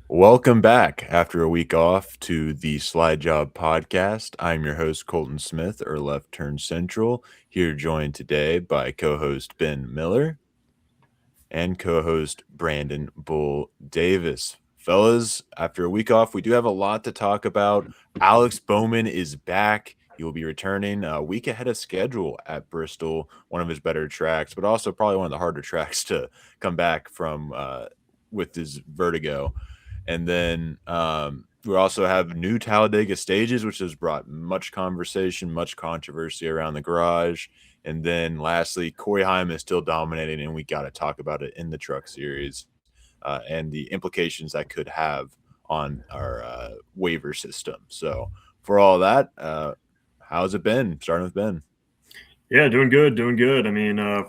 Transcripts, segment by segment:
Welcome back after a week off to the Slide Job Podcast. I'm your host, Colton Smith, or Left Turn Central, here joined today by co host Ben Miller and co host Brandon Bull Davis. Fellas, after a week off, we do have a lot to talk about. Alex Bowman is back. He will be returning a week ahead of schedule at Bristol, one of his better tracks, but also probably one of the harder tracks to come back from with his vertigo. And then we also have new Talladega Stages, which has brought much conversation, much controversy around the garage. And then lastly, Corey Heim is still dominating, and we got to talk about it in the truck series and the implications that could have on our waiver system. So, for all that, how's it been? Starting with Ben. Yeah, doing good, doing good.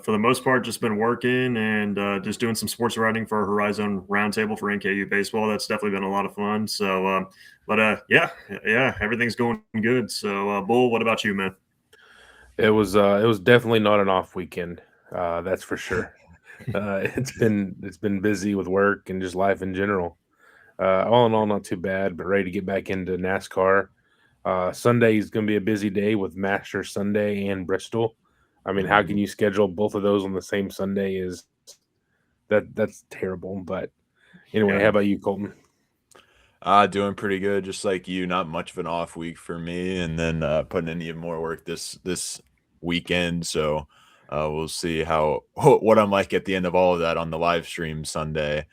For the most part, just been working and just doing some sports writing for Horizon Roundtable for NKU baseball. That's definitely been a lot of fun. Yeah, everything's going good. Bull, what about you, man? It was definitely not an off weekend. That's for sure. It's been busy with work and just life in general. All in all, not too bad, but ready to get back into NASCAR. Sunday is going to be a busy day with Master Sunday and Bristol. I mean, how can you schedule both of those on the same Sunday? That's terrible. But anyway, Yeah. how about you, Colton? Doing pretty good, just like you. Not much of an off week for me, and then putting in even more work this weekend. So we'll see how what I'm like at the end of all of that on the live stream Sunday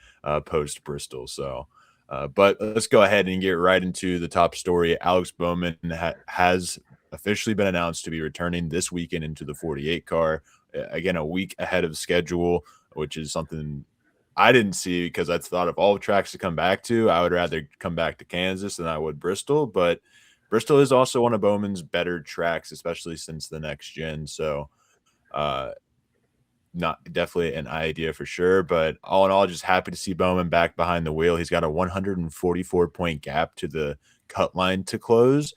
post Bristol. So, but let's go ahead and get right into the top story. Alex Bowman has officially been announced to be returning this weekend into the 48 car. Again, a week ahead of schedule, which is something I didn't see because I thought of all tracks to come back to, I would rather come back to Kansas than I would Bristol. But Bristol is also one of Bowman's better tracks, especially since the next gen. So, uh, not definitely an idea for sure. But all in all, just happy to see Bowman back behind the wheel. He's got a 144-point gap to the cut line to close.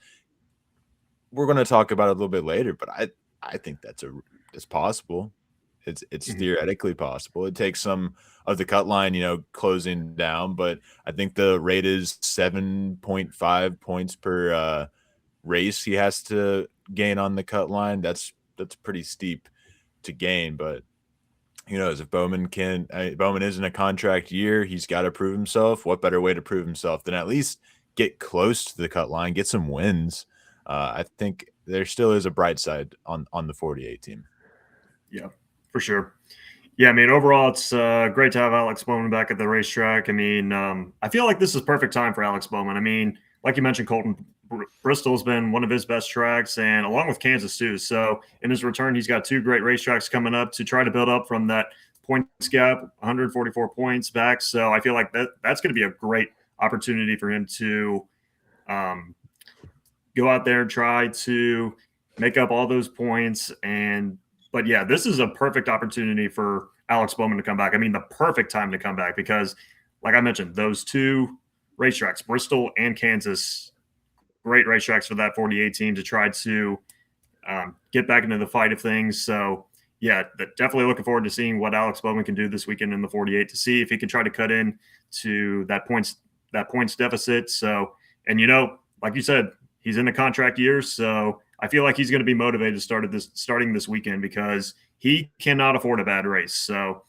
We're going to talk about it a little bit later, but I think it's possible. It's Mhm. theoretically possible. It takes some of the cut line, closing down, but I think the rate is 7.5 points per race he has to gain on the cut line. That's pretty steep to gain, but who knows if Bowman is in a contract year, he's got to prove himself. What better way to prove himself than at least get close to the cut line, get some wins? I think there still is a bright side on the 48 team. Yeah, for sure. Yeah, overall, it's great to have Alex Bowman back at the racetrack. I feel like this is perfect time for Alex Bowman. Like you mentioned, Colton, Bristol's been one of his best tracks, and along with Kansas too. So in his return, he's got two great racetracks coming up to try to build up from that points gap, 144 points back. So I feel like that's going to be a great opportunity for him to um, go out there and try to make up all those points. But yeah, this is a perfect opportunity for Alex Bowman to come back. The perfect time to come back because, like I mentioned, those two racetracks, Bristol and Kansas, great racetracks for that 48 team to try to get back into the fight of things. So yeah, definitely looking forward to seeing what Alex Bowman can do this weekend in the 48 to see if he can try to cut in to that points deficit. So, and like you said, he's in the contract year, so I feel like he's going to be motivated starting this weekend because he cannot afford a bad race. So,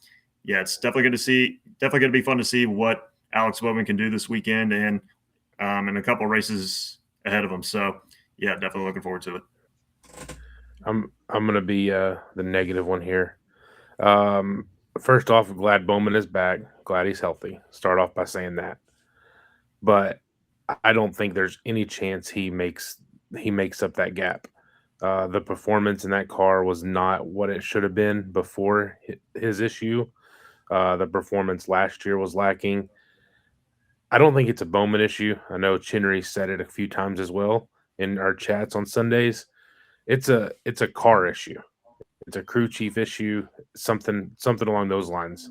yeah, it's definitely going to be fun to see what Alex Bowman can do this weekend and in a couple races ahead of him. So, yeah, definitely looking forward to it. I'm gonna be the negative one here. Um, First off, glad Bowman is back. Glad he's healthy. Start off by saying that. But I don't think there's any chance he makes up that gap. The performance in that car was not what it should have been before his issue. The performance last year was lacking. I don't think it's a Bowman issue. I know Chinnery said it a few times as well in our chats on Sundays. It's a car issue. It's a crew chief issue, something along those lines.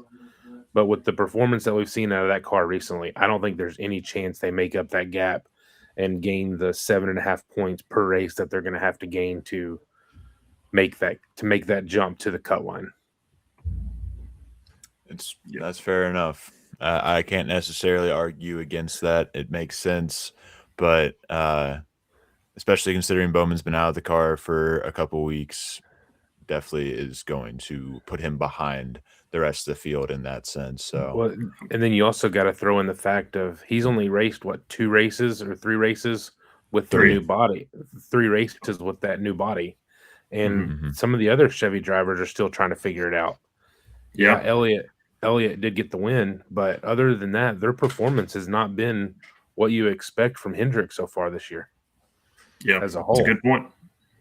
But with the performance that we've seen out of that car recently, I don't think there's any chance they make up that gap and gain the 7.5 points per race that they're going to have to gain to make that jump to the cut line. That's fair enough. I can't necessarily argue against that. It makes sense, but especially considering Bowman's been out of the car for a couple weeks, definitely is going to put him behind the rest of the field in that sense. So Well, and then you also got to throw in the fact of he's only raced what 2 races or 3 races with the 3. new body, 3 races with that new body, and Mhm. some of the other Chevy drivers are still trying to figure it out. Yeah, Yeah. Elliott did get the win, but other than that, their performance has not been what you expect from Hendrick so far this year Yeah. as a It's a whole. good point.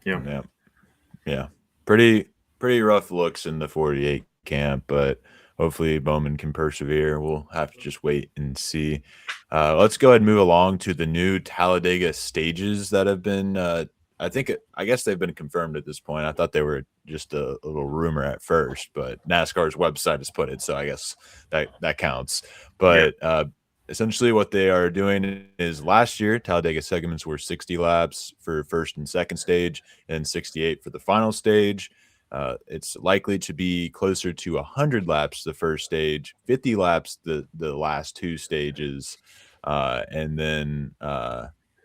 Yeah. yeah, yeah, pretty rough looks in the 48 camp, but hopefully Bowman can persevere. We'll have to just wait and see. Let's go ahead and move along to the new Talladega stages that have been. I guess they've been confirmed at this point. I thought they were just a little rumor at first, but NASCAR's website has put it, so I guess that counts. Yeah. But essentially, what they are doing is last year Talladega segments were 60 laps for first and second stage, and 68 for the final stage. It's likely to be closer to 100 laps the first stage, 50 laps the last 2 stages, and then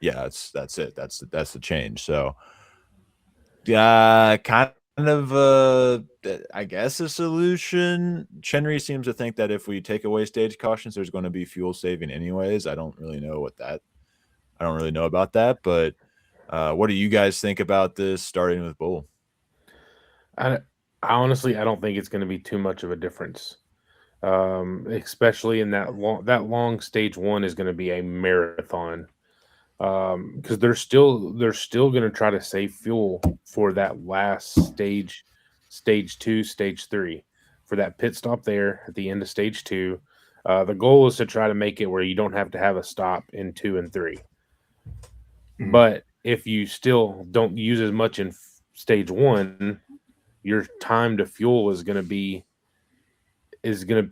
yeah, that's it. That's the change. So kind of I guess a solution. Chenry seems to think that if we take away stage cautions, there's going to be fuel saving anyways. I don't really know about that, but what do you guys think about this? Starting with Bull. I, I honestly I don't think it's going to be too much of a difference. Especially in that long stage one is going to be a marathon because they're still going to try to save fuel for that last stage two, stage three, for that pit stop there at the end of stage two. The goal is to try to make it where you don't have to have a stop in 2 and 3. Mhm. But if you still don't use as much in stage one, your time to fuel is going to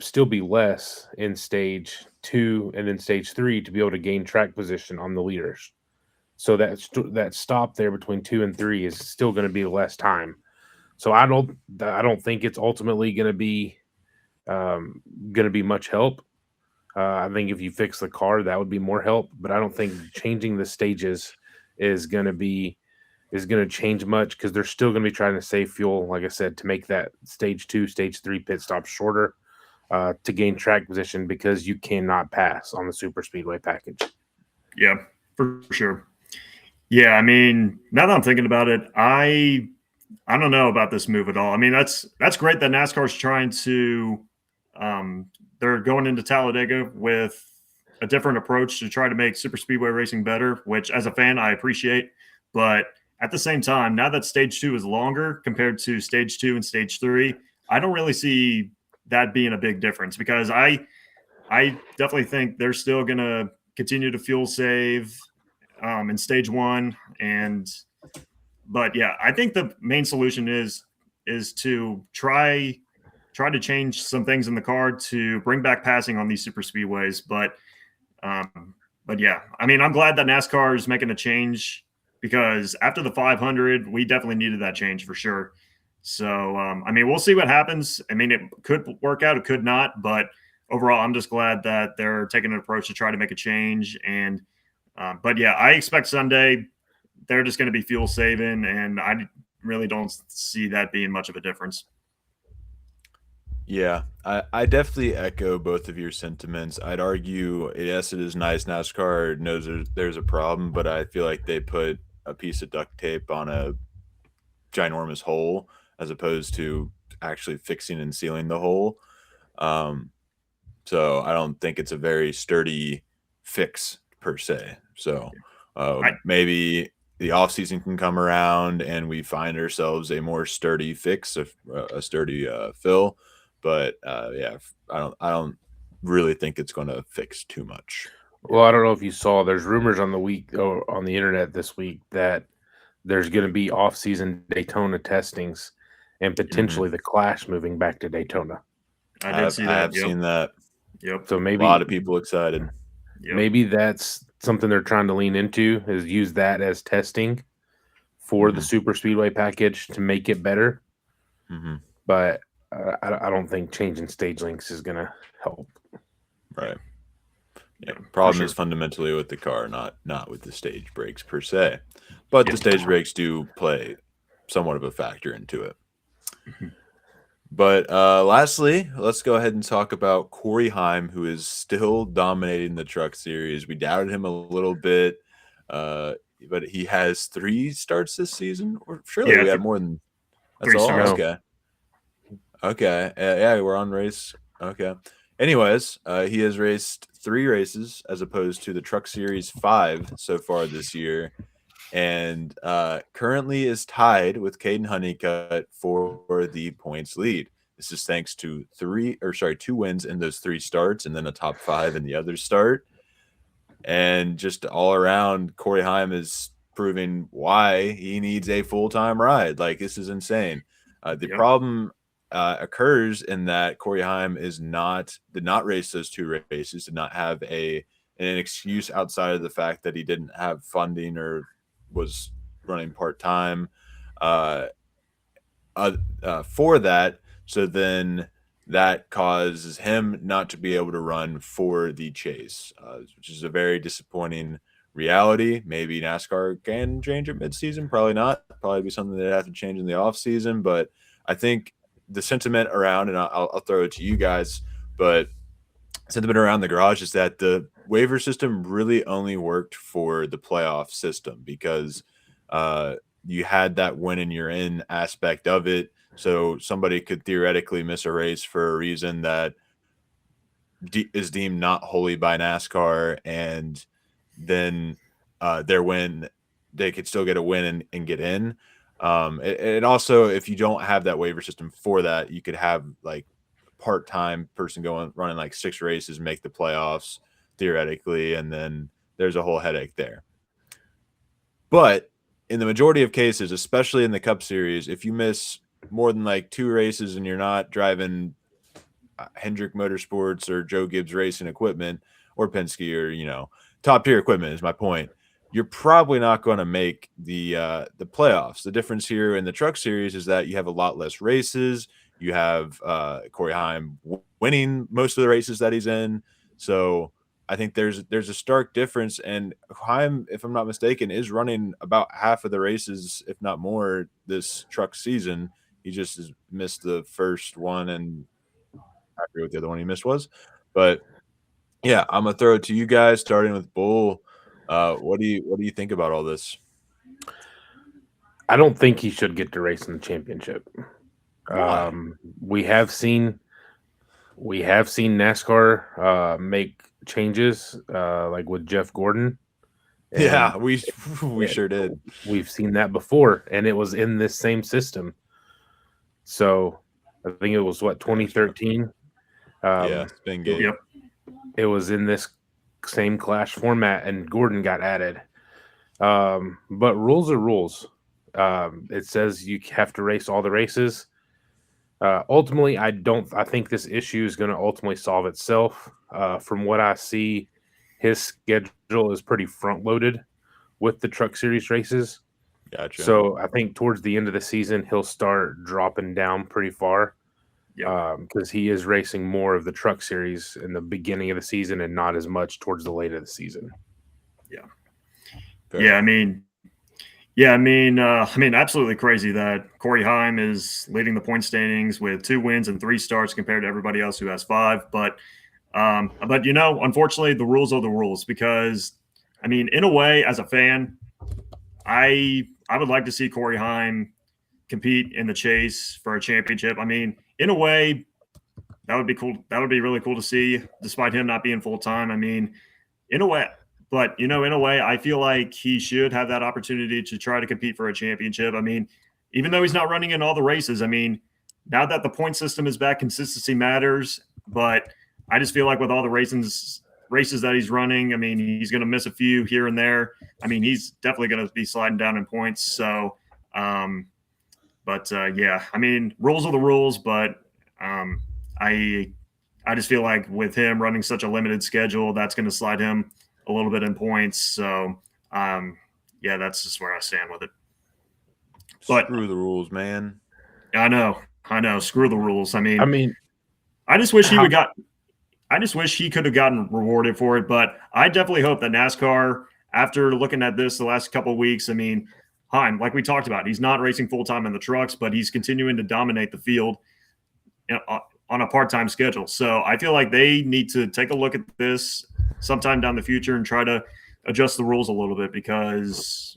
still be less in stage two and then stage three to be able to gain track position on the leaders. So that stop there between 2 and 3 is still going to be less time. So I don't think it's ultimately going to be much help. I think if you fix the car, that would be more help. But I don't think changing the stages is going to be is going to change much because they're still going to be trying to save fuel, like I said, to make that stage two, stage three pit stop shorter to gain track position because you cannot pass on the super speedway package. Yeah, for sure. Yeah, I mean, now that I'm thinking about it, I don't know about this move at all. I mean, that's great that NASCAR's trying to they're going into Talladega with a different approach to try to make super speedway racing better, which as a fan I appreciate. But at the same time, now that stage 2 is longer compared to stage 2 and stage 3, I don't really see that being a big difference because I definitely think they're still going to continue to fuel save in stage 1 and but yeah, I think the main solution is to try to change some things in the car to bring back passing on these super speedways. But yeah, I mean, I'm glad that NASCAR is making a change because after the 500, we definitely needed that change for sure. So I mean, we'll see what happens. I mean, it could work out, it could not, but overall, I'm just glad that they're taking an approach to try to make a change. And but yeah, I expect Sunday they're just going to be fuel saving, and I really don't see that being much of a difference. Yeah, I definitely echo both of your sentiments. I'd argue, yes, it is nice NASCAR knows there's a problem, but I feel like they put a piece of duct tape on a ginormous hole as opposed to actually fixing and sealing the hole. Um, so I don't think it's a very sturdy fix per se. So I maybe the off season can come around and we find ourselves a more sturdy fix, a sturdy fill. But yeah, I don't really think it's going to fix too much. Well, I don't know if you saw. There's rumors on on the internet this week that there's going to be off-season Daytona testings and Mhm. potentially the Clash moving back to Daytona. I did see I that. have Yep. seen that. Yep. So A lot of people excited. Yep. that's something they're trying to lean into is use that as testing for the Mhm. super speedway package to make it better. Mhm. But I don't think changing stage links is going to help. Right. Yeah. For Problem sure. is fundamentally with the car, not with the stage brakes per se. But Yeah. the stage brakes do play somewhat of a factor into it. Mhm. But lastly, let's go ahead and talk about Corey Heim, who is still dominating the truck series. We doubted him a little bit, but he has 3 starts this season. Or surely Yeah, we have more than that's 3 all. starts. No. Okay, okay, yeah, we're on race. Okay. Anyways, he has raced 3 races as opposed to the Truck Series 5 so far this year, and currently is tied with Caden Honeycutt for the points lead. This is thanks to 2 wins in those 3 starts, and then a top 5 in the other start. And just all around, Corey Heim is proving why he needs a full-time ride. Like, this is insane. The Yep. problem occurs in that Corey Heim did not race those 2 races, did not have an excuse outside of the fact that he didn't have funding or was running part-time for that. So then that causes him not to be able to run for the chase, which is a very disappointing reality. Maybe NASCAR can change it midseason. Probably not. Probably be something that have to change in the off season. But I think the sentiment around, and I'll throw it to you guys, but sentiment around the garage is that the waiver system really only worked for the playoff system because you had that win and you're in aspect of it. So somebody could theoretically miss a race for a reason that is deemed not holy by NASCAR, and then their win, they could still get a win and get in. It also, if you don't have that waiver system for that, you could have like part-time person running like 6 races, make the playoffs theoretically, and then there's a whole headache there. But in the majority of cases, especially in the Cup Series, if you miss more than like 2 races and you're not driving Hendrick Motorsports or Joe Gibbs Racing equipment or Penske or top tier equipment is my point, you're probably not going to make the playoffs. The difference here in the Truck Series is that you have a lot less races. You have Corey Heim winning most of the races that he's in. So I think there's a stark difference. And Heim, if I'm not mistaken, is running about half of the races, if not more, this truck season. He just has missed the first one, and I forget what the other one he missed was. But yeah, I'm gonna throw it to you guys, starting with Bull. What do you think about all this? I don't think he should get to race in the championship. Why? We have seen NASCAR make changes, like with Jeff Gordon. Yeah, And we sure did. We've seen that before, and it was in this same system. So I think it was 2013. Yeah, spin game. Yep. It was in this same clash format, and Gordon got added. But rules are rules. It says you have to race all the races. Ultimately, I think this issue is going to ultimately solve itself. From what I see, his schedule is pretty front loaded with the Truck Series races. Gotcha. So I think towards the end of the season, he'll start dropping down pretty far. Because he is racing more of the Truck Series in the beginning of the season and not as much towards the late of the season. Yeah. Fair. I mean, absolutely crazy that Corey Heim is leading the point standings with 2 wins and 3 starts compared to everybody else who has 5. But unfortunately, the rules are the rules because, I mean, in a way, as a fan, I would like to see Corey Heim compete in the chase for a championship. I mean, in a way, that would be cool. That would be really cool to see, despite him not being full time. I mean, in a way, but in a way, I feel like he should have that opportunity to try to compete for a championship. I mean, even though he's not running in all the races, I mean, now that the point system is back, consistency matters. But I just feel like with all the races that he's running, I mean, he's going to miss a few here and there. I mean, he's definitely going to be sliding down in points. So, yeah, I mean, rules are the rules, but I just feel like with him running such a limited schedule, that's going to slide him a little bit in points. So, yeah, that's just where I stand with it. But screw the rules, man. I know. Screw the rules. I mean, I mean, I just wish he would got. I just wish he could have gotten rewarded for it. But I definitely hope that NASCAR, after looking at this the last couple of weeks, I mean, Heim, like we talked about, he's not racing full time in the trucks, but he's continuing to dominate the field on a part-time schedule. So I feel like they need to take a look at this sometime down the future and try to adjust the rules a little bit, because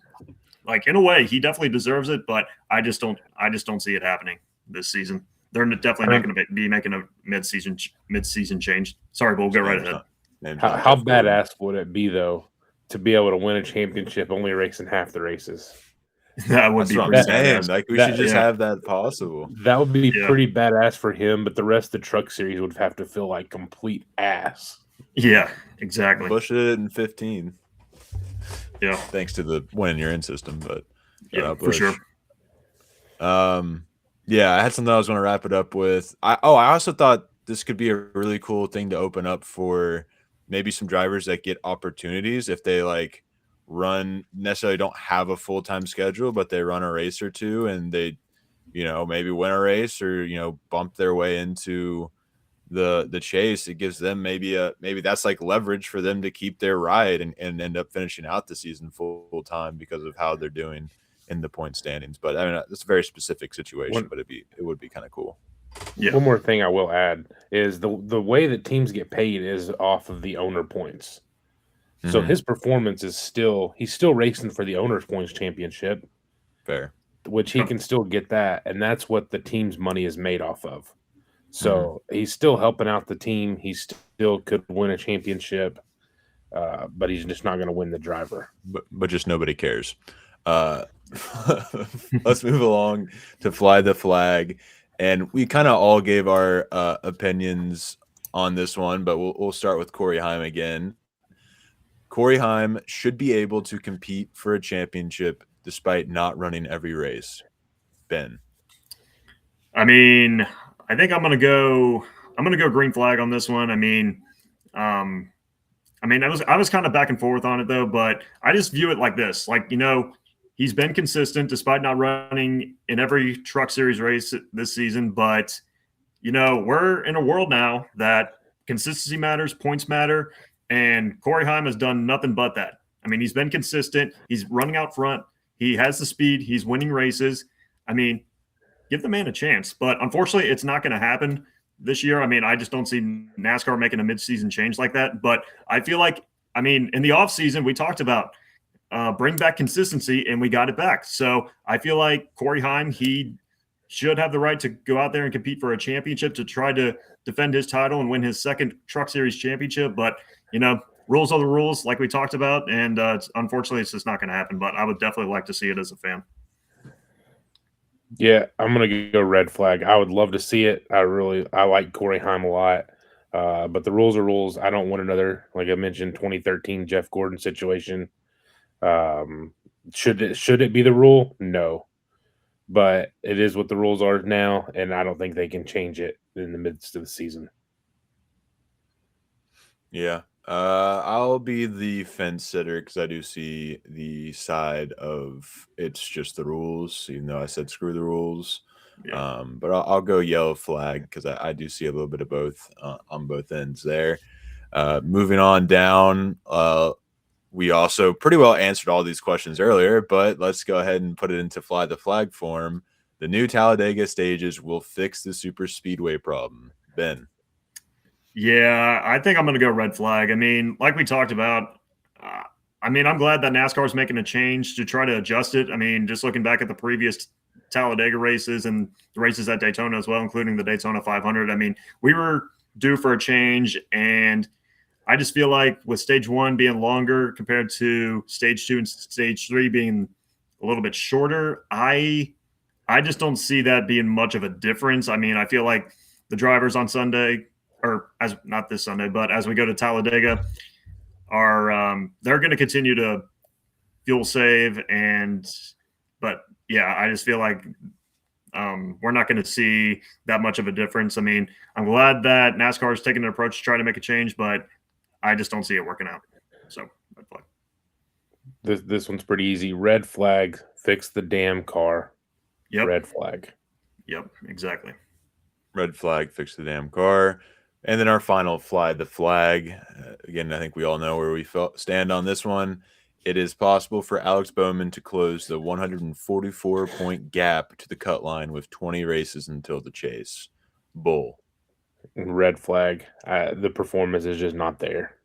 like in a way he definitely deserves it, but I just don't see it happening this season. They're definitely not going to be making a mid-season change. Sorry, but we'll go right ahead. How badass would it be though to be able to win a championship only racing half the races? That would be pretty badass. Like we should just have that possible. That would be pretty badass for him, but the rest of the truck series would have to feel like complete ass. Yeah, exactly. Push it in 15. Yeah, thanks to the win you're in system, but yeah, for sure. Yeah, I had something I was going to wrap it up with. I also thought this could be a really cool thing to open up for maybe some drivers that get opportunities if they like run necessarily don't have a full-time schedule, but they run a race or two and they, maybe win a race or, bump their way into the chase. It gives them maybe that's like leverage for them to keep their ride and end up finishing out the season full time because of how they're doing in the point standings. But I mean, it's a very specific situation, but it would be kind of cool. Yeah. One more thing I will add is the way that teams get paid is off of the owner points. So his performance is he's still racing for the owner's points championship. Fair. Which he can still get that, and that's what the team's money is made off of. So he's still helping out the team. He still could win a championship, but he's just not going to win the driver. But just nobody cares. Let's move along to Fly the Flag. And we kind of all gave our opinions on this one, but we'll start with Corey Heim again. Corey Heim should be able to compete for a championship despite not running every race. Ben. I mean, I think I'm gonna go green flag on this one. I was kind of back and forth on it though, but I just view it like this. Like, he's been consistent despite not running in every truck series race this season, but we're in a world now that consistency matters, points matter, and Corey Heim has done nothing but that. I mean, he's been consistent. He's running out front. He has the speed. He's winning races. I mean, give the man a chance. But unfortunately, it's not going to happen this year. I mean, I just don't see NASCAR making a mid-season change like that. But I feel like, in the offseason, we talked about bring back consistency, and we got it back. So I feel like Corey Heim, he should have the right to go out there and compete for a championship to try to defend his title and win his second Truck Series championship. But, rules are the rules, like we talked about, and unfortunately, it's just not going to happen. But I would definitely like to see it as a fan. Yeah, I'm going to go red flag. I would love to see it. I like Corey Heim a lot. But the rules are rules. I don't want another, like I mentioned, 2013 Jeff Gordon situation. Should it be the rule? No. But it is what the rules are now, and I don't think they can change it in the midst of the season. Yeah. I'll be the fence sitter because I do see the side of it's just the rules, even though I said screw the rules. Yeah. But I'll go yellow flag because I do see a little bit of both on both ends there. Moving on down, we also pretty well answered all these questions earlier, but let's go ahead and put it into Fly the Flag form. The new Talladega stages will fix the super speedway problem. Ben. Yeah, I think I'm going to go red flag. I mean, like we talked about, I'm glad that NASCAR is making a change to try to adjust it. I mean, just looking back at the previous Talladega races and the races at Daytona as well, including the Daytona 500, I mean, we were due for a change, and I just feel like with stage one being longer compared to stage two and stage three being a little bit shorter, I just don't see that being much of a difference. I mean, I feel like the drivers on Sunday, or as not this Sunday, but as we go to Talladega, are they're going to continue to fuel save, but yeah, I just feel like we're not going to see that much of a difference. I mean, I'm glad that NASCAR is taking an approach to try to make a change, but I just don't see it working out. So red flag. This one's pretty easy. Red flag, fix the damn car. Yep. Red flag. Yep, exactly. Red flag, fix the damn car. And then our final fly the flag. Again, I think we all know where we stand on this one. It is possible for Alex Bowman to close the 144-point gap to the cut line with 20 races until the chase. Bull. Red flag. The performance is just not there.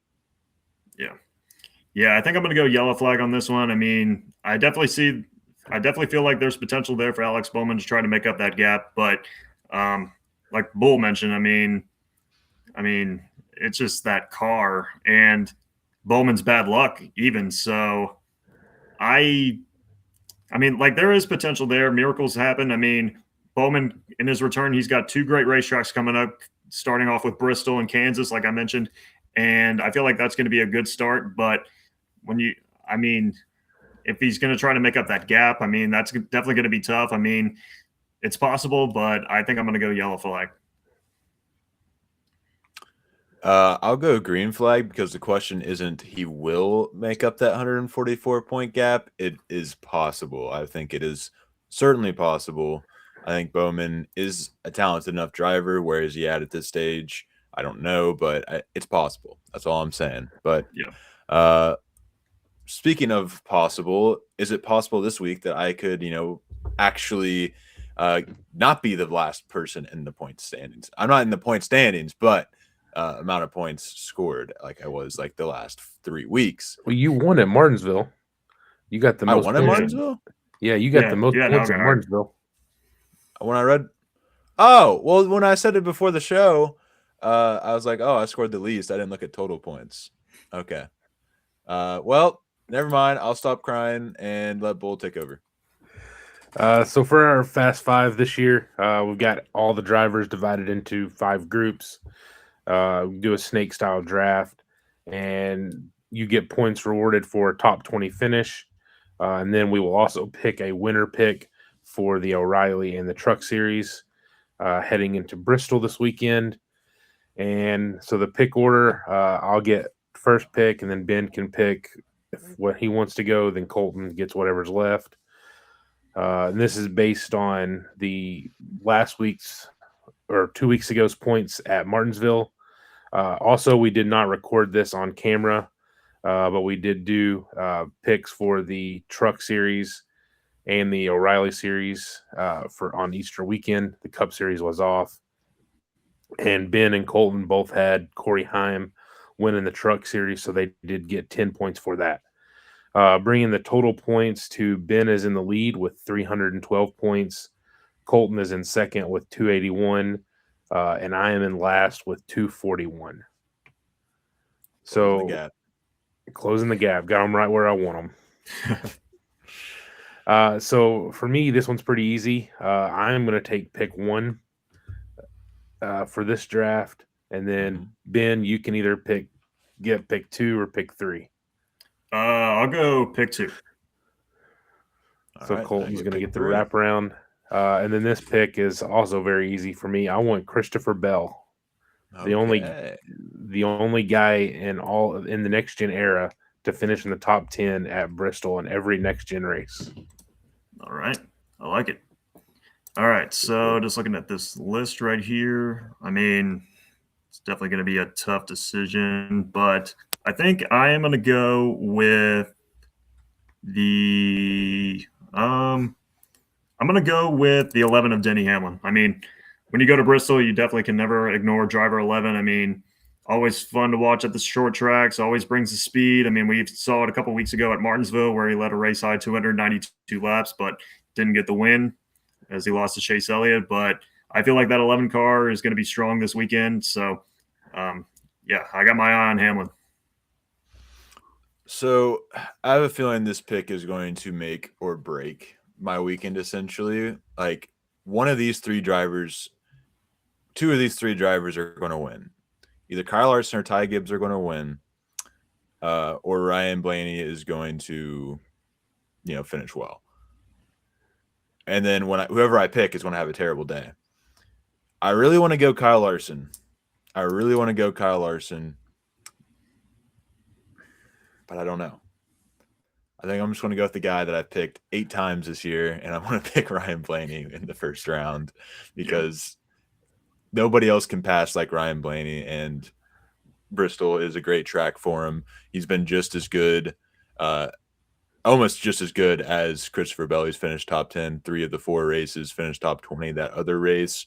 Yeah, I think I'm going to go yellow flag on this one. I mean, I definitely feel like there's potential there for Alex Bowman to try to make up that gap. But like Bull mentioned, I mean, it's just that car and Bowman's bad luck even. So I mean, like there is potential there. Miracles happen. I mean, Bowman in his return, he's got 2 great racetracks coming up, starting off with Bristol and Kansas, like I mentioned. And I feel like that's going to be a good start. But I mean, if he's going to try to make up that gap, I mean, that's definitely going to be tough. I mean, it's possible, but I think I'm going to go yellow flag. I'll go green flag because the question isn't he will make up that 144-point gap. It is possible. I think it is certainly possible. I think Bowman is a talented enough driver. Where is he at this stage? I don't know, but it's possible. That's all I'm saying. But yeah. Speaking of possible, is it possible this week that I could, actually not be the last person in the point standings? I'm not in the point standings, but amount of points scored like I was like the last 3 weeks. Well, you won at Martinsville. You got the most. I won at Martinsville? Yeah, you got the most points at Martinsville. When I read, oh well, when I said it before the show, I was like, oh, I scored the least. I didn't look at total points. Okay. Well, never mind. I'll stop crying and let Bull take over. So for our Fast Five this year, we've got all the drivers divided into 5 groups. We do a snake style draft, and you get points rewarded for a top 20 finish. And then we will also pick a winner pick for the O'Reilly and the Truck Series heading into Bristol this weekend. And so the pick order, I'll get first pick, and then Ben can pick what he wants to go. Then Colton gets whatever's left. And this is based on the last week's or 2 weeks ago's points at Martinsville. Also, we did not record this on camera, but we did do picks for the Truck Series and the O'Reilly Series for on Easter weekend. The Cup Series was off. And Ben and Colton both had Corey Heim winning the Truck Series, so they did get 10 points for that. Bringing the total points to Ben is in the lead with 312 points. Colton is in second with 281. And I am in last with 241. So closing the gap. Got them right where I want them. So for me, this one's pretty easy. I'm going to take pick 1 for this draft. And then, Ben, you can either get pick 2 or pick 3. I'll go pick 2. So right, Colton's going to get the wraparound. And then this pick is also very easy for me. I want Christopher Bell, the only guy in the next gen era to finish in the top 10 at Bristol in every next gen race. All right, I like it. All right, so just looking at this list right here, I mean, it's definitely going to be a tough decision, but I think I am going to go with the I'm going to go with the 11 of Denny Hamlin. I mean, when you go to Bristol, you definitely can never ignore driver 11. I mean, always fun to watch at the short tracks, always brings the speed. I mean, we saw it a couple weeks ago at Martinsville where he led a race high 292 laps, but didn't get the win as he lost to Chase Elliott. But I feel like that 11 car is going to be strong this weekend. So, yeah, I got my eye on Hamlin. So I have a feeling this pick is going to make or break my weekend, essentially. Like two of these 3 drivers are going to win. Either Kyle Larson or Ty Gibbs are going to win, or Ryan Blaney is going to, finish well. And then whoever I pick is going to have a terrible day. I really want to go Kyle Larson. But I don't know. I think I'm just going to go with the guy that I've picked 8 times this year, and I'm going to pick Ryan Blaney in the first round because nobody else can pass like Ryan Blaney, and Bristol is a great track for him. He's been just as good, almost just as good as Christopher Bell. He's finished top 10, 3 of the 4 races, finished top 20 that other race.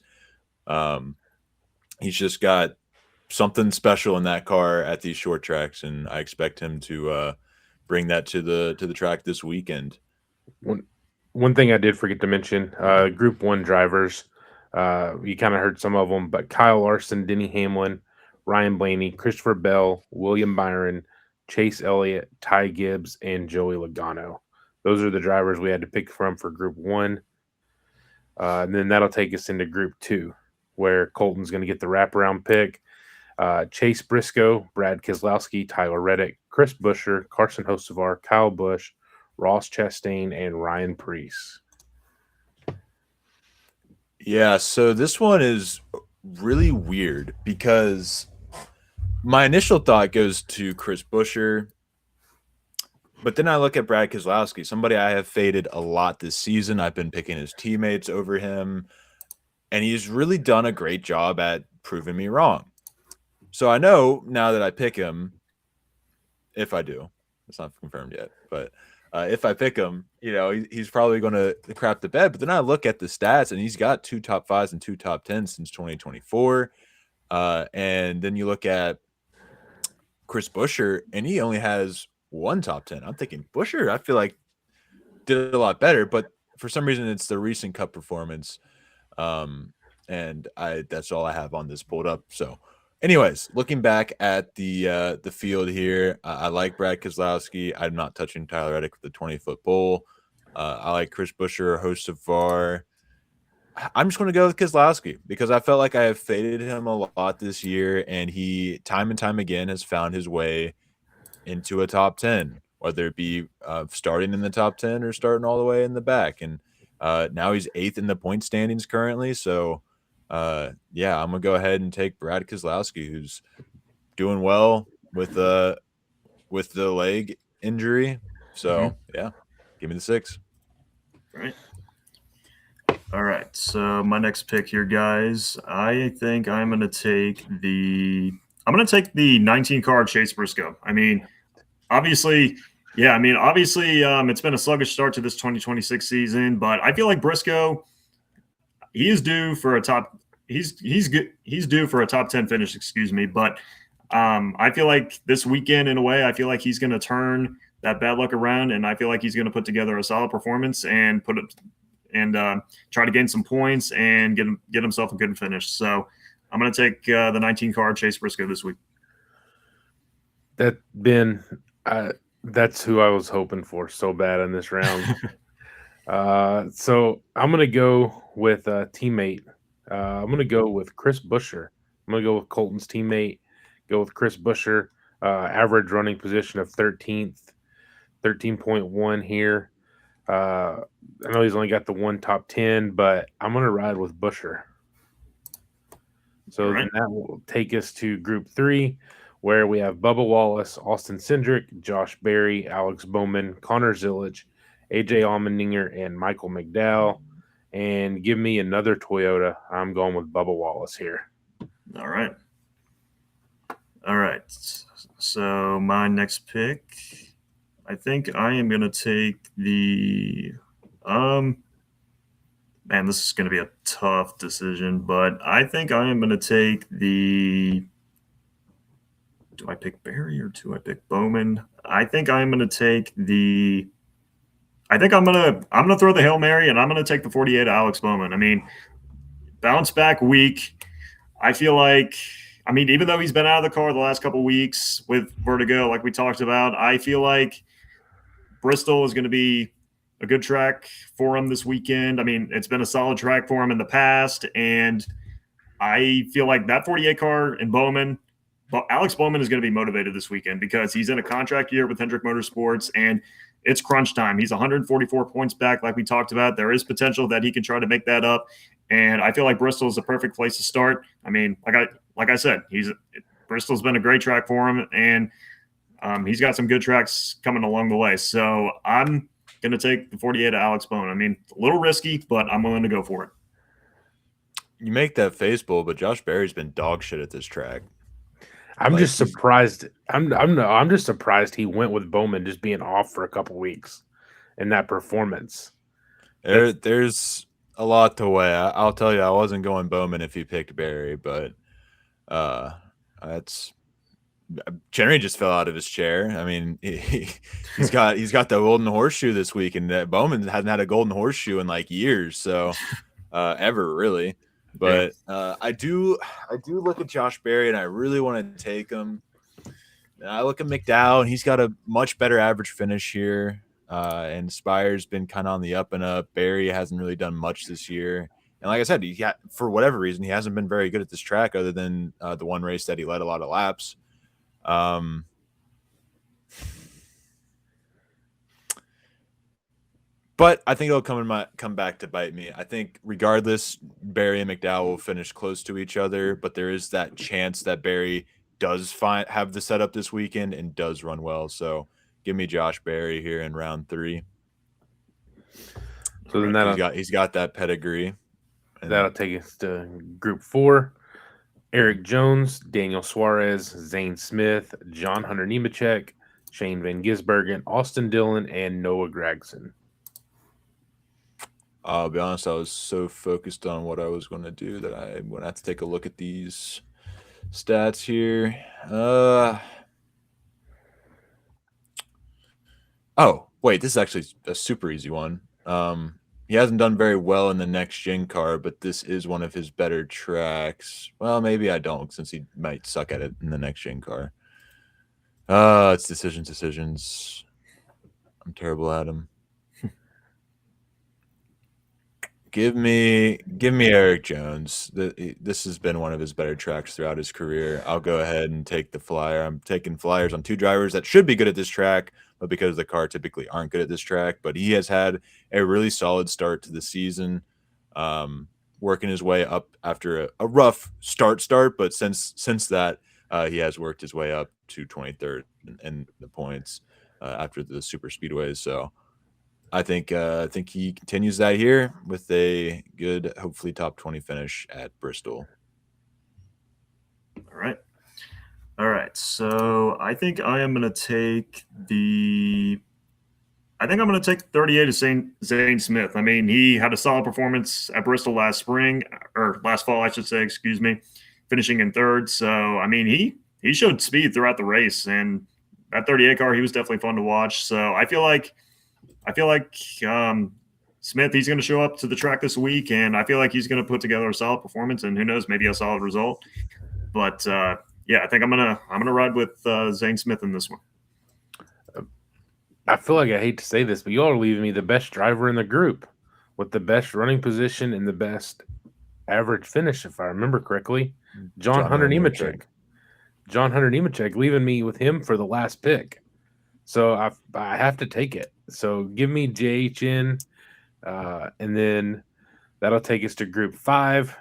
He's just got something special in that car at these short tracks, and I expect him to bring that to the track this weekend. One thing I did forget to mention, Group 1 drivers, you kind of heard some of them, but Kyle Larson, Denny Hamlin, Ryan Blaney, Christopher Bell, William Byron, Chase Elliott, Ty Gibbs, and Joey Logano. Those are the drivers we had to pick from for Group 1. And then that'll take us into Group 2, where Colton's going to get the wraparound pick. Chase Briscoe, Brad Keselowski, Tyler Reddick, Chris Buescher, Carson Hocevar, Kyle Busch, Ross Chastain, and Ryan Preece. Yeah, so this one is really weird because my initial thought goes to Chris Buescher, but then I look at Brad Keselowski, somebody I have faded a lot this season. I've been picking his teammates over him, and he's really done a great job at proving me wrong. So I know now that I pick him, if I do, it's not confirmed yet, but if I pick him, he's probably going to crap the bed. But then I look at the stats, and he's got 2 top 5s and 2 top 10s since 2024. And then you look at Chris Buescher, and he only has 1 top 10. I'm thinking Buescher, I feel like did a lot better, but for some reason it's the recent Cup performance. And that's all I have on this pulled up. So anyways, looking back at the field here, I like Brad Keselowski. I'm not touching Tyler Reddick with the 20-foot pole. I like Chris Buescher, host of VAR. I'm just going to go with Keselowski because I felt like I have faded him a lot this year, and he time and time again has found his way into a top 10, whether it be starting in the top 10 or starting all the way in the back. And now he's 8th in the point standings currently. So yeah, I'm gonna go ahead and take Brad Keselowski, who's doing well with the leg injury. So yeah, give me the 6. All right. So my next pick here, guys, I think I'm gonna take the 19 car Chase Briscoe. I mean, obviously, it's been a sluggish start to this 2026 season, but I feel like Briscoe, he is due for a top. He's due for a top 10 finish. Excuse me, but I feel like this weekend, in a way, I feel like he's going to turn that bad luck around, and I feel like he's going to put together a solid performance and try to gain some points and get himself a good finish. So I'm going to take the 19 car Chase Briscoe this week. That's who I was hoping for so bad in this round. So I'm going to go with a teammate. I'm going to go with Chris Buescher. I'm going to go with Colton's teammate. Go with Chris Buescher. Average running position of 13th, 13.1 here. I know he's only got the 1 top 10, but I'm going to ride with Buescher. So then that will take us to Group 3, where we have Bubba Wallace, Austin Cindric, Josh Berry, Alex Bowman, Connor Zillage, AJ Allmendinger, and Michael McDowell. And give me another Toyota. I'm going with Bubba Wallace here. All right. So my next pick, I think I am going to take the man, this is going to be a tough decision, but I think I am going to take the – do I pick Berry or do I pick Bowman? I think I'm going to take the – I think I'm going to throw the Hail Mary, and I'm going to take the 48 Alex Bowman. I mean, bounce back week. I feel like – I mean, even though he's been out of the car the last couple of weeks with vertigo, like we talked about, I feel like Bristol is going to be a good track for him this weekend. I mean, it's been a solid track for him in the past, and I feel like that 48 car and Bowman, but Alex Bowman is going to be motivated this weekend because he's in a contract year with Hendrick Motorsports, and it's crunch time. He's 144 points back, like we talked about. There is potential that he can try to make that up, and I feel like Bristol is a perfect place to start. I mean, like I said, Bristol's been a great track for him, and he's got some good tracks coming along the way. So I'm going to take the 48 of Alex Bowman. I mean, a little risky, but I'm willing to go for it. you make that face, Bull, but Josh Berry's been dog shit at this track. I'm Like, just surprised. I'm just surprised he went with Bowman just being off for a couple weeks in that performance. There's a lot to weigh. I'll tell you, I wasn't going Bowman if he picked Berry, but that's Chenery just fell out of his chair. I mean, he's got the golden horseshoe this week, and Bowman hasn't had a golden horseshoe in like years, so ever really. But I do look at Josh Berry, and I really want to take him. And I look at McDowell, and he's got a much better average finish here. And Spire's been kind of on the up and up. Berry hasn't really done much this year. And like I said, for whatever reason, he hasn't been very good at this track other than the one race that he led a lot of laps. But I think it'll come back to bite me. I think regardless, Berry and McDowell will finish close to each other, but there is that chance that Berry does have the setup this weekend and does run well. So give me Josh Berry here in round 3. So then he's got that pedigree. That'll take us to Group 4. Eric Jones, Daniel Suarez, Zane Smith, John Hunter Nemechek, Shane Van Gisbergen, Austin Dillon, and Noah Gragson. I'll be honest, I was so focused on what I was going to do that I went out to take a look at these stats here. Oh, wait, this is actually a super easy one. He hasn't done very well in the next gen car, but this is one of his better tracks. Well, maybe I don't, since he might suck at it in the next gen car. It's decisions. I'm terrible at them. Give me Eric Jones. This has been one of his better tracks throughout his career. I'll go ahead and take the flyer. I'm taking flyers on 2 drivers that should be good at this track, but because the car typically aren't good at this track. But he has had a really solid start to the season, working his way up after a rough start. But since that, he has worked his way up to 23rd in the points after the super speedways. So I think he continues that here with a good, hopefully top 20 finish at Bristol. All right. So I think I'm going to take 38 of Zane Smith. I mean, he had a solid performance at Bristol last fall, I should say, excuse me, finishing in 3rd. So, I mean, he showed speed throughout the race, and that 38 car, he was definitely fun to watch. So I feel like Smith, he's going to show up to the track this week, and I feel like he's going to put together a solid performance, and who knows, maybe a solid result. But I think I'm gonna ride with Zane Smith in this one. I feel like I hate to say this, but you all are leaving me the best driver in the group with the best running position and the best average finish, if I remember correctly. John Hunter Nemechek. John Hunter Nemechek, leaving me with him for the last pick. So I have to take it. So give me JHN, and then that'll take us to Group 5.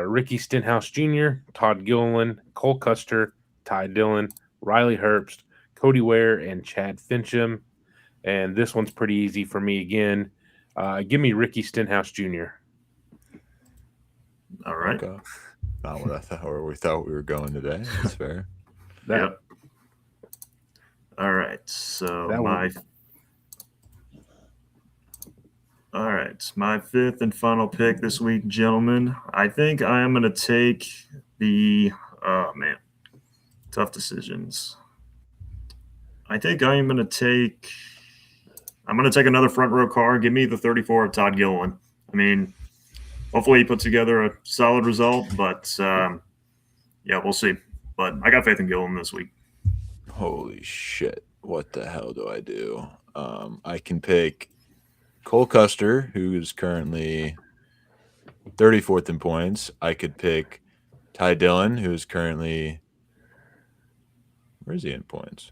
Ricky Stenhouse Jr., Todd Gilliland, Cole Custer, Ty Dillon, Riley Herbst, Cody Ware, and Chad Fincham. And this one's pretty easy for me again. Give me Ricky Stenhouse Jr. All right. Okay. Not what I thought, or we thought we were going today. That's fair. Yep. All right. So my 5th and final pick this week, gentlemen. I think I am going to take tough decisions. I think I am going to take another front row car. Give me the 34 of Todd Gilliland. I mean, hopefully he puts together a solid result, but we'll see. But I got faith in Gilliland this week. Holy shit. What the hell do I do? I can pick Cole Custer, who is currently 34th in points. I could pick Ty Dillon, who is currently – where is he in points?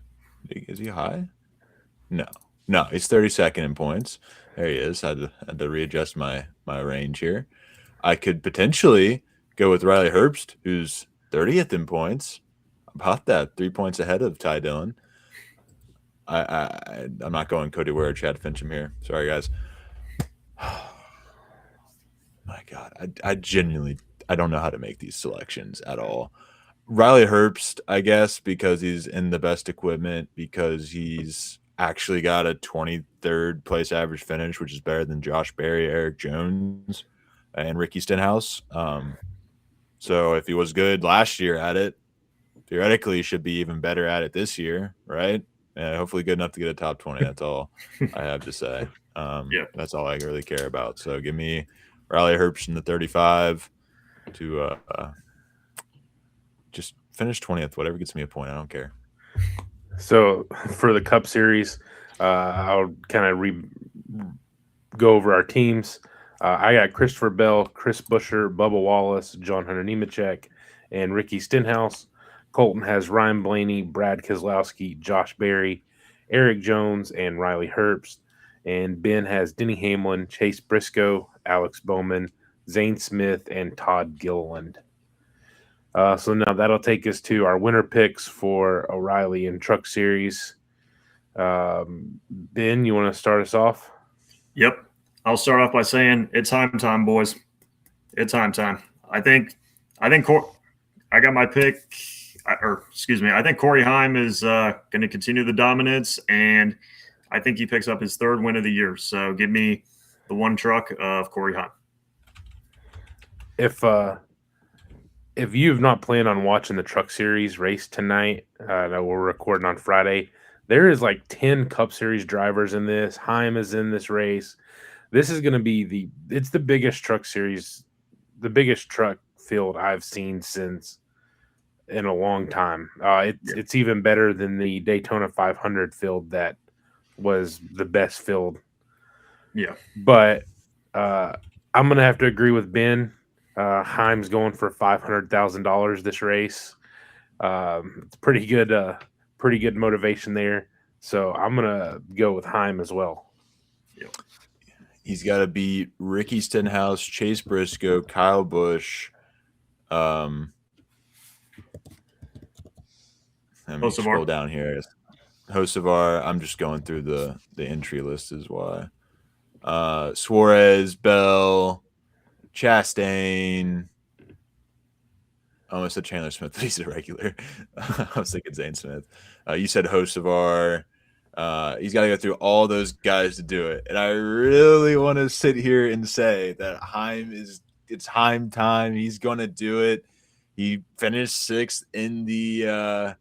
Is he high? No, he's 32nd in points. There he is. I had to readjust my range here. I could potentially go with Riley Herbst, who's 30th in points. About that, 3 points ahead of Ty Dillon. I'm not going Cody Ware or Chad Fincham here. Sorry, guys. My God, I genuinely I don't know how to make these selections at all. Riley Herbst, I guess, because he's in the best equipment, because he's actually got a 23rd place average finish, which is better than Josh Berry, Eric Jones, and Ricky Stenhouse. So if he was good last year at it, theoretically he should be even better at it this year, right? Hopefully good enough to get a top 20. That's all I have to say. That's all I really care about. So give me Riley Herbst in the 35 to just finish 20th, whatever gets me a point. I don't care. So for the Cup Series, I'll kind of go over our teams. I got Christopher Bell, Chris Buescher, Bubba Wallace, John Hunter Nemechek, and Ricky Stenhouse. Colton has Ryan Blaney, Brad Keselowski, Josh Berry, Eric Jones, and Riley Herbst. And Ben has Denny Hamlin, Chase Briscoe, Alex Bowman, Zane Smith, and Todd Gilliland. So now that'll take us to our winner picks for O'Reilly and Truck Series. Ben, you want to start us off? Yep. I'll start off by saying it's Heim time, boys. It's Heim time. I got my pick. I think Corey Heim is going to continue the dominance, and I think he picks up his 3rd win of the year. So give me the one truck of Corey Heim. If you've not planned on watching the Truck Series race tonight, that we're recording on Friday, there is like 10 Cup Series drivers in this. Heim is in this race. This is going to be it's the biggest Truck Series, the biggest truck field I've seen in a long time. It's even better than the Daytona 500 field that was the best field. Yeah. But I'm going to have to agree with Ben. Heim's going for $500,000 this race. It's pretty good motivation there. So I'm going to go with Heim as well. Yep. He's got to beat Ricky Stenhouse, Chase Briscoe, Kyle Busch. Let me scroll down here. Hocevar. I'm just going through the entry list is why. Suarez, Bell, Chastain. I almost said Chandler Smith, but he's a regular. I was thinking Zane Smith. You said Hocevar. He's got to go through all those guys to do it. And I really want to sit here and say that it's Heim time. He's going to do it. He finished 6th in the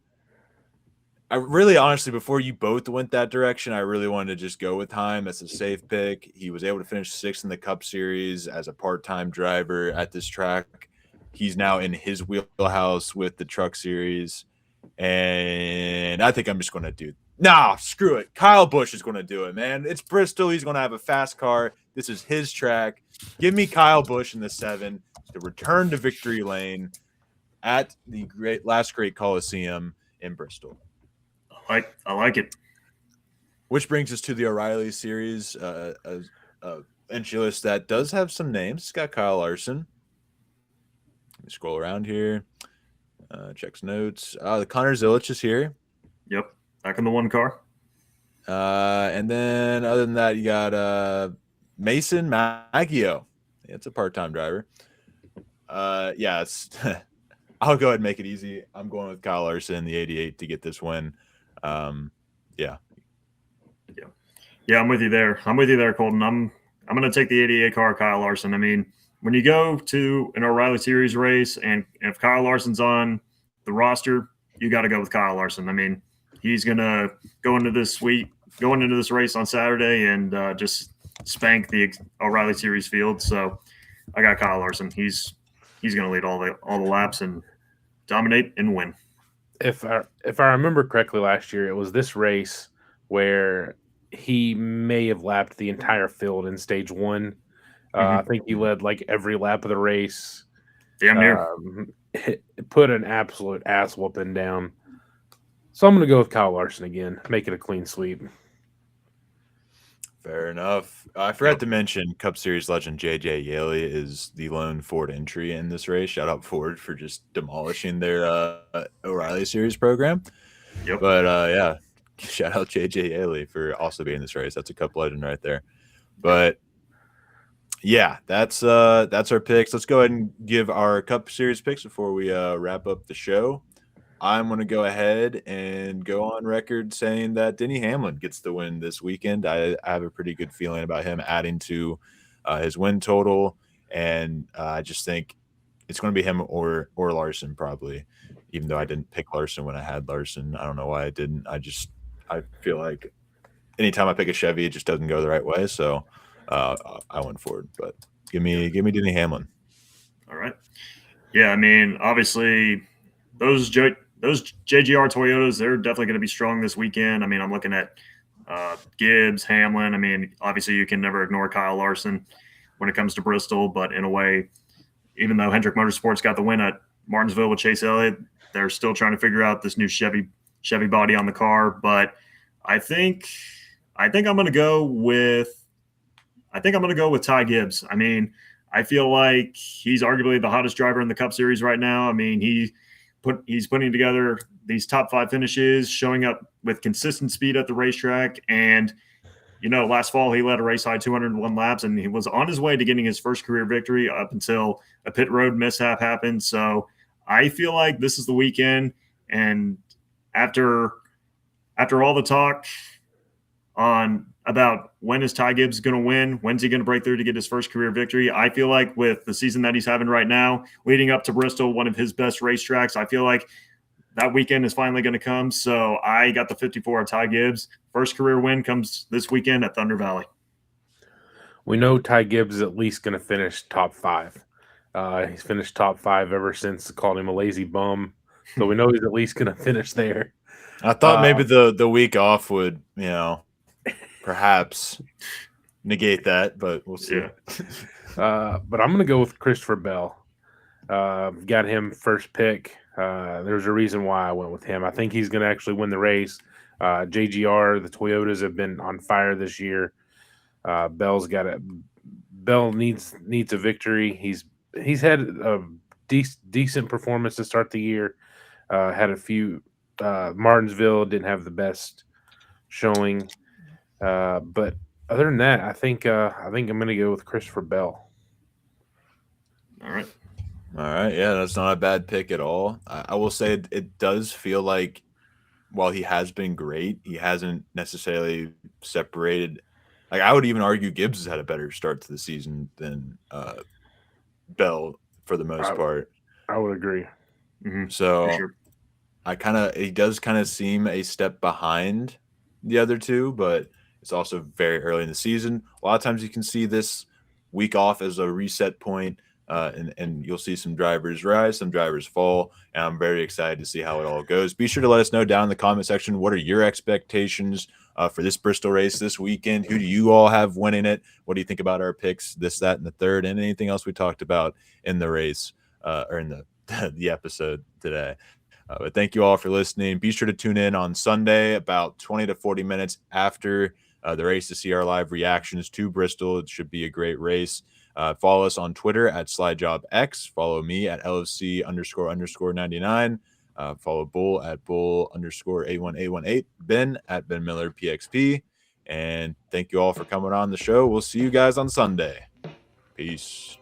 I really honestly, before you both went that direction, I really wanted to just go with Heim. That's a safe pick. He was able to finish 6th in the Cup Series as a part-time driver at this track. He's now in his wheelhouse with the Truck Series. And I think I'm just going to do screw it. Kyle Busch is going to do it, man. It's Bristol. He's going to have a fast car. This is his track. Give me Kyle Busch in the 7 to return to victory lane at the last great Coliseum in Bristol. I like it. Which brings us to the O'Reilly Series entry list that does have some names. It's got Kyle Larson. Let me scroll around here. Checks notes. The Connor Zilich is here. Yep. Back in the one car. And then other than that, you got Mason Maggio. It's a part-time driver. It's I'll go ahead and make it easy. I'm going with Kyle Larson, the 88, to get this win. Yeah, I'm with you there. Colton. I'm going to take the 88 car, Kyle Larson. I mean, when you go to an O'Reilly Series race, and if Kyle Larson's on the roster, you got to go with Kyle Larson. I mean, he's going to go into this race on Saturday and just spank the O'Reilly Series field. So I got Kyle Larson. He's going to lead all the laps and dominate and win. If I remember correctly, last year it was this race where he may have lapped the entire field in stage 1. I think he led like every lap of the race. Damn near. Put an absolute ass whooping down. So I'm going to go with Kyle Larson again. Make it a clean sweep. Fair enough. I forgot to mention Cup Series legend J.J. Yaley is the lone Ford entry in this race. Shout out Ford for just demolishing their O'Reilly Series program. Yep. But shout out J.J. Yaley for also being in this race. That's a Cup legend right there. But Yeah, that's our picks. Let's go ahead and give our Cup Series picks before we wrap up the show. I'm going to go ahead and go on record saying that Denny Hamlin gets the win this weekend. I have a pretty good feeling about him adding to his win total, and I just think it's going to be him or Larson probably. Even though I didn't pick Larson when I had Larson, I don't know why I didn't. I feel like anytime I pick a Chevy, it just doesn't go the right way. So I went for it. But give me Denny Hamlin. All right. Yeah, I mean, obviously, those JGR Toyotas, they're definitely going to be strong this weekend. I mean, I'm looking at Gibbs, Hamlin. I mean, obviously, you can never ignore Kyle Larson when it comes to Bristol, but in a way, even though Hendrick Motorsports got the win at Martinsville with Chase Elliott, they're still trying to figure out this new Chevy body on the car. But I think I'm going to go with Ty Gibbs. I mean, I feel like he's arguably the hottest driver in the Cup Series right now. I mean, he's putting together these top 5 finishes, showing up with consistent speed at the racetrack. And, last fall he led a race high 201 laps, and he was on his way to getting his first career victory up until a pit road mishap happened. So I feel like this is the weekend. And after all the talk about when is Ty Gibbs going to win, when's he going to break through to get his first career victory, I feel like with the season that he's having right now, leading up to Bristol, one of his best racetracks, I feel like that weekend is finally going to come. So I got the 54 of Ty Gibbs. First career win comes this weekend at Thunder Valley. We know Ty Gibbs is at least going to finish top 5. He's finished top 5 ever since called him a lazy bum. So we know he's at least going to finish there. I thought maybe the week off would, perhaps negate that, but we'll see. Yeah. But I'm going to go with Christopher Bell. Got him first pick. There's a reason why I went with him. I think he's going to actually win the race. JGR, the Toyotas have been on fire this year. Bell needs a victory. He's had a decent performance to start the year. Had a few. Martinsville didn't have the best showing, but other than that, I think I'm going to go with Christopher Bell. All right. Yeah, that's not a bad pick at all. I will say it does feel like while he has been great, he hasn't necessarily separated. Like I would even argue Gibbs has had a better start to the season than Bell for the most part. I would agree. Mm-hmm. So sure. he does kind of seem a step behind the other two, but it's also very early in the season. A lot of times you can see this week off as a reset point, and you'll see some drivers rise, some drivers fall, and I'm very excited to see how it all goes. Be sure to let us know down in the comment section, what are your expectations for this Bristol race this weekend? Who do you all have winning it? What do you think about our picks, this, that, and the third, and anything else we talked about in the race or in the episode today? But thank you all for listening. Be sure to tune in on Sunday about 20 to 40 minutes after the race to see our live reactions to Bristol. It should be a great race. Follow us on Twitter at SlyJobX. Follow me at LFC__99. Follow Bull at Bull_81818. Ben at Ben Miller PXP. And thank you all for coming on the show. We'll see you guys on Sunday. Peace.